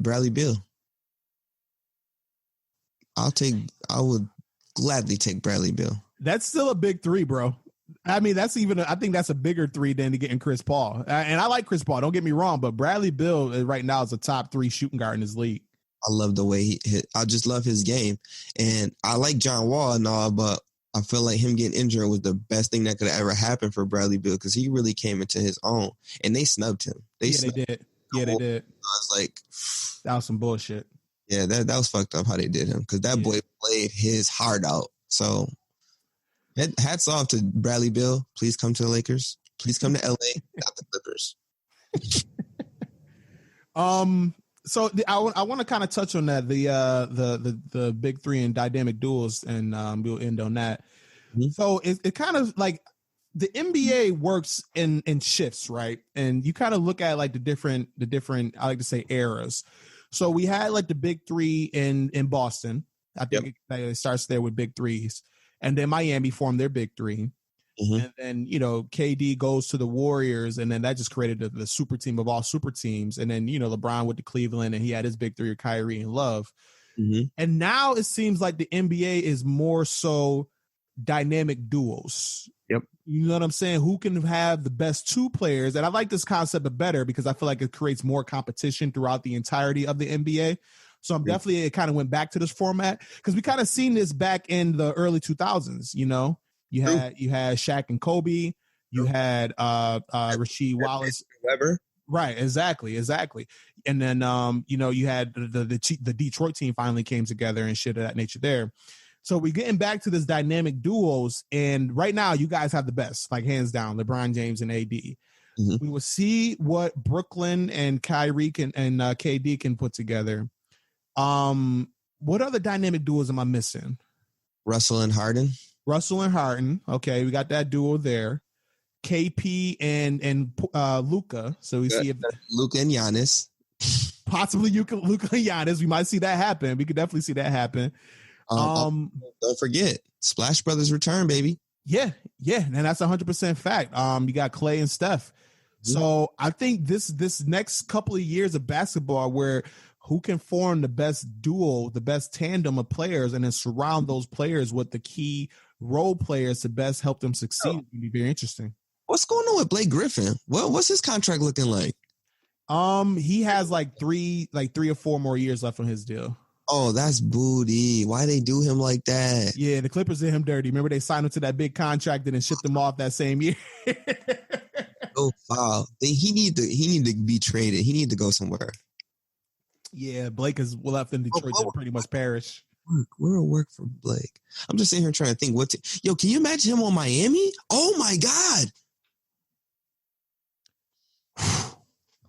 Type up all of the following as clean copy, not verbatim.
Bradley Beal. I would gladly take Bradley Beal. That's still a big three, bro. I mean, I think that's a bigger three than getting Chris Paul. And I like Chris Paul, don't get me wrong, but Bradley Beal right now is a top 3 shooting guard in this league. I love the way he hit. I just love his game. And I like John Wall and all, but I feel like him getting injured was the best thing that could have ever happened for Bradley Beal because he really came into his own. And they snubbed him. They did. Yeah, they did. I was like... That was some bullshit. Yeah, that was fucked up how they did him because that boy played his heart out. So hats off to Bradley Beal. Please come to the Lakers. Please come to LA, not the Clippers. So I want to kind of touch on that the big three and dynamic duels, and we'll end on that. Mm-hmm. So it kind of like the NBA works in shifts, right? And you kind of look at like the different I like to say eras. So we had like the big three in Boston. I think it starts there with big threes. And then Miami formed their big three. Mm-hmm. And then, KD goes to the Warriors, and then that just created the super team of all super teams. And then, LeBron went to Cleveland, and he had his big three of Kyrie and Love. Mm-hmm. And now it seems like the NBA is more so dynamic duos. Yep. You know what I'm saying? Who can have the best two players? And I like this concept better because I feel like it creates more competition throughout the entirety of the NBA. So I'm definitely, it kind of went back to this format because we kind of seen this back in the early 2000s. You had Shaq and Kobe, you had Rasheed Wallace, Weber. Right, exactly. And then you had the Detroit team finally came together and shit of that nature there. So we're getting back to this dynamic duos, and right now you guys have the best, like hands down, LeBron James and AD. Mm-hmm. We will see what Brooklyn and Kyrie and KD can put together. What other dynamic duos am I missing? Russell and Harden. Okay, we got that duo there. KP and Luka. So we see if Luka and Giannis. Possibly Luka and Giannis. We might see that happen. We could definitely see that happen. Don't forget Splash Brothers return, baby. Yeah, and that's 100% fact. You got Clay and Steph. So I think this next couple of years of basketball, where who can form the best duo, the best tandem of players, and then surround those players with the key role players to best help them succeed, would be very interesting. What's going on with Blake Griffin? What's his contract looking like? He has like 3 or 4 more years left on his deal. Oh, that's booty. Why they do him like that? Yeah, the Clippers did him dirty. Remember they signed him to that big contract and then shipped him off that same year. Oh, wow. He need to be traded. He need to go somewhere. Yeah, Blake is left in Detroit to pretty much perish. Where will work for Blake? I'm just sitting here trying to think can you imagine him on Miami? Oh my God.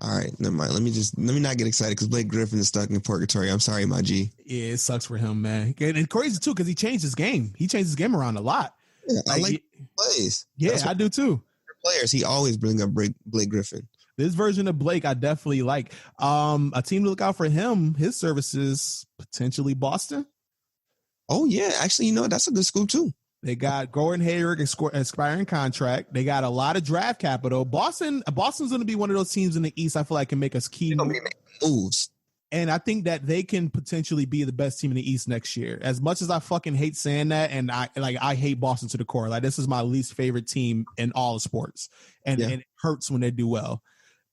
All right, never mind. Let me not get excited because Blake Griffin is stuck in purgatory. I'm sorry, my G. Yeah, it sucks for him, man. And crazy too because he changed his game. He changed his game around a lot. Yeah, I like plays. Yeah, I do too. Players, he always brings up Blake Griffin. This version of Blake, I definitely like. A team to look out for him. His services potentially Boston. Oh yeah, actually, that's a good scoop too. They got Gordon Hayward expiring contract. They got a lot of draft capital. Boston's going to be one of those teams in the East I feel like can make us key moves. And I think that they can potentially be the best team in the East next year. As much as I fucking hate saying that, and I hate Boston to the core. Like this is my least favorite team in all of sports, and it hurts when they do well.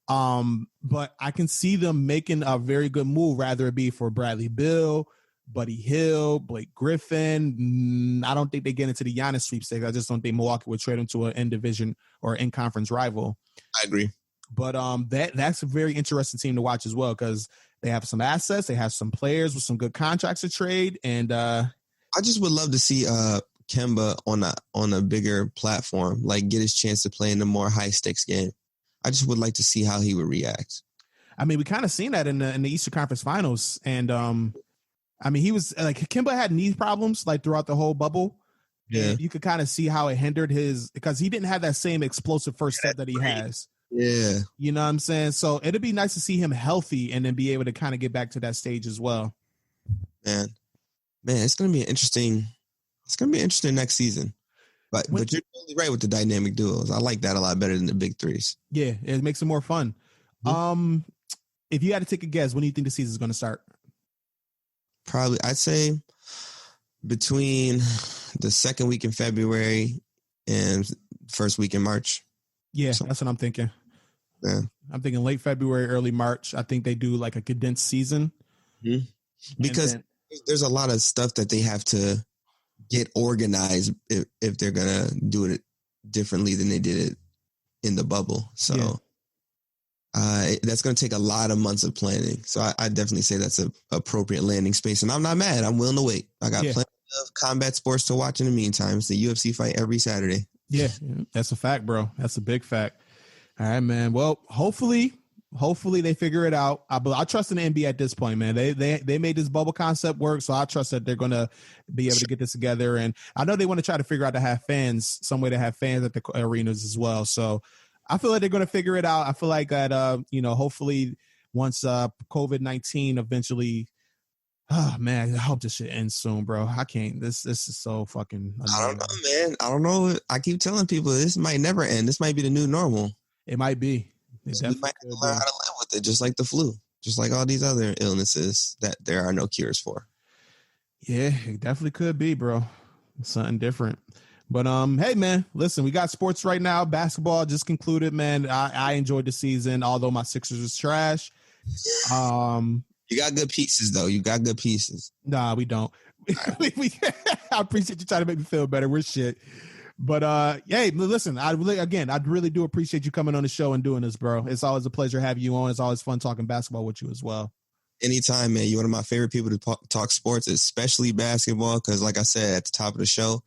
But I can see them making a very good move, rather it be for Bradley Beal, Buddy Hill, Blake Griffin. I don't think they get into the Giannis sweepstakes. I just don't think Milwaukee would trade him to an in division or in conference rival. I agree. But that's a very interesting team to watch as well because they have some assets, they have some players with some good contracts to trade, and I just would love to see Kemba on a bigger platform, like get his chance to play in a more high stakes game. I just would like to see how he would react. I mean, we kind of seen that in the Eastern Conference Finals, and I mean, he was like Kemba had knee problems like throughout the whole bubble. Yeah, and you could kind of see how it hindered because he didn't have that same explosive first step that he has. Yeah, you know what I'm saying. So it'd be nice to see him healthy and then be able to kind of get back to that stage as well. Man, it's gonna be interesting. It's gonna be interesting next season. But you're totally right with the dynamic duos. I like that a lot better than the big threes. Yeah, it makes it more fun. Mm-hmm. if you had to take a guess, when do you think the season is going to start? Probably, I'd say between the second week in February and first week in March. Yeah, that's what I'm thinking. Yeah. I'm thinking late February, early March. I think they do like a condensed season. Mm-hmm. Because there's a lot of stuff that they have to get organized if they're going to do it differently than they did it in the bubble. So that's going to take a lot of months of planning. So I definitely say that's an appropriate landing space. And I'm not mad. I'm willing to wait. I got plenty of combat sports to watch in the meantime. It's the UFC fight every Saturday. Yeah, that's a fact, bro. That's a big fact. All right, man. Well, hopefully they figure it out. I trust in the NBA at this point, man. They made this bubble concept work, so I trust that they're going to be able to get this together. And I know they want to try to figure out to have fans, some way to have fans at the arenas as well. So I feel like they're going to figure it out. I feel like that, hopefully once COVID-19 eventually. Oh man, I hope this shit ends soon, bro. I can't. This is so fucking annoying. I don't know, man. I don't know. I keep telling people this might never end. This might be the new normal. It might be. We might have to learn how to live with it, just like the flu, just like all these other illnesses that there are no cures for. Yeah, it definitely could be, bro. Something different. But hey man, listen, we got sports right now. Basketball just concluded, man. I enjoyed the season, although my Sixers was trash. You got good pieces, though. You got good pieces. Nah, we don't. I appreciate you trying to make me feel better. We're shit. But hey, listen, I really do appreciate you coming on the show and doing this, bro. It's always a pleasure having you on. It's always fun talking basketball with you as well. Anytime, man. You're one of my favorite people to talk sports, especially basketball, because like I said at the top of the show,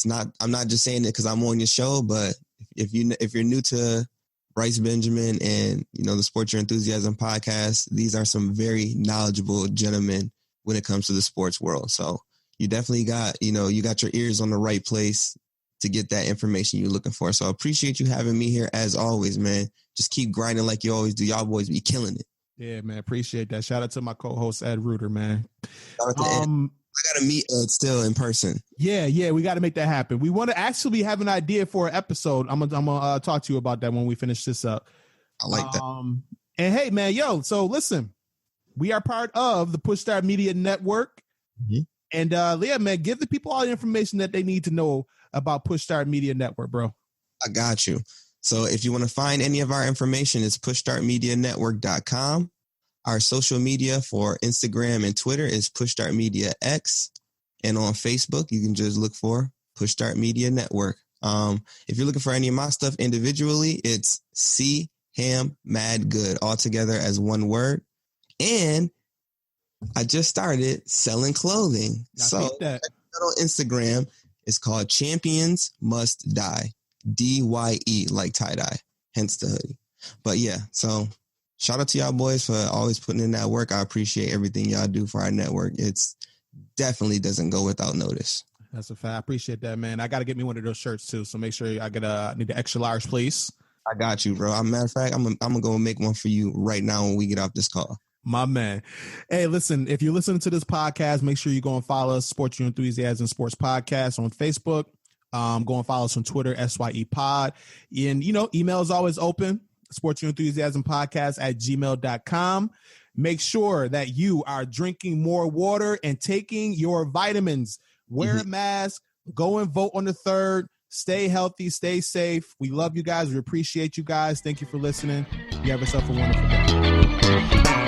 I'm not just saying it because I'm on your show, but if you're new to Bryce Benjamin and, the Sports Your Enthusiasm podcast, these are some very knowledgeable gentlemen when it comes to the sports world. So you definitely got, you got your ears on the right place to get that information you're looking for. So I appreciate you having me here as always, man. Just keep grinding like you always do. Y'all boys be killing it. Yeah, man. Appreciate that. Shout out to my co-host, Ed Reuter, man. Shout out to Ed. I got to meet Ed still in person. Yeah. We got to make that happen. We want to actually have an idea for an episode. I'm gonna talk to you about that when we finish this up. I like that. And hey, man, so listen, we are part of the Push Start Media Network. Mm-hmm. And yeah, man, give the people all the information that they need to know about Push Start Media Network, bro. I got you. So if you want to find any of our information, it's pushstartmedianetwork.com. Our social media for Instagram and Twitter is Push Start Media X. And on Facebook, you can just look for Push Start Media Network. If you're looking for any of my stuff individually, it's C Ham Mad Good, all together as one word. And I just started selling clothing. So on Instagram, it's called Champions Must Die. DYE, like tie-dye, hence the hoodie. But yeah, so shout out to y'all boys for always putting in that work. I appreciate everything y'all do for our network. It's definitely doesn't go without notice. That's a fact. I appreciate that, man. I got to get me one of those shirts too. So make sure I need the extra large, please. I got you, bro. As a matter of fact, I'm gonna go make one for you right now when we get off this call. My man. Hey, listen, if you're listening to this podcast, make sure you go and follow us, Sports Your Enthusiasm Sports Podcast on Facebook. Go and follow us on Twitter, SYE Pod. And, email is always open, Sports Your Enthusiasm Podcast @gmail.com. Make sure that you are drinking more water and taking your vitamins. Wear a mask. Go and vote on the 3rd. Stay healthy. Stay safe. We love you guys. We appreciate you guys. Thank you for listening. You have yourself a wonderful day.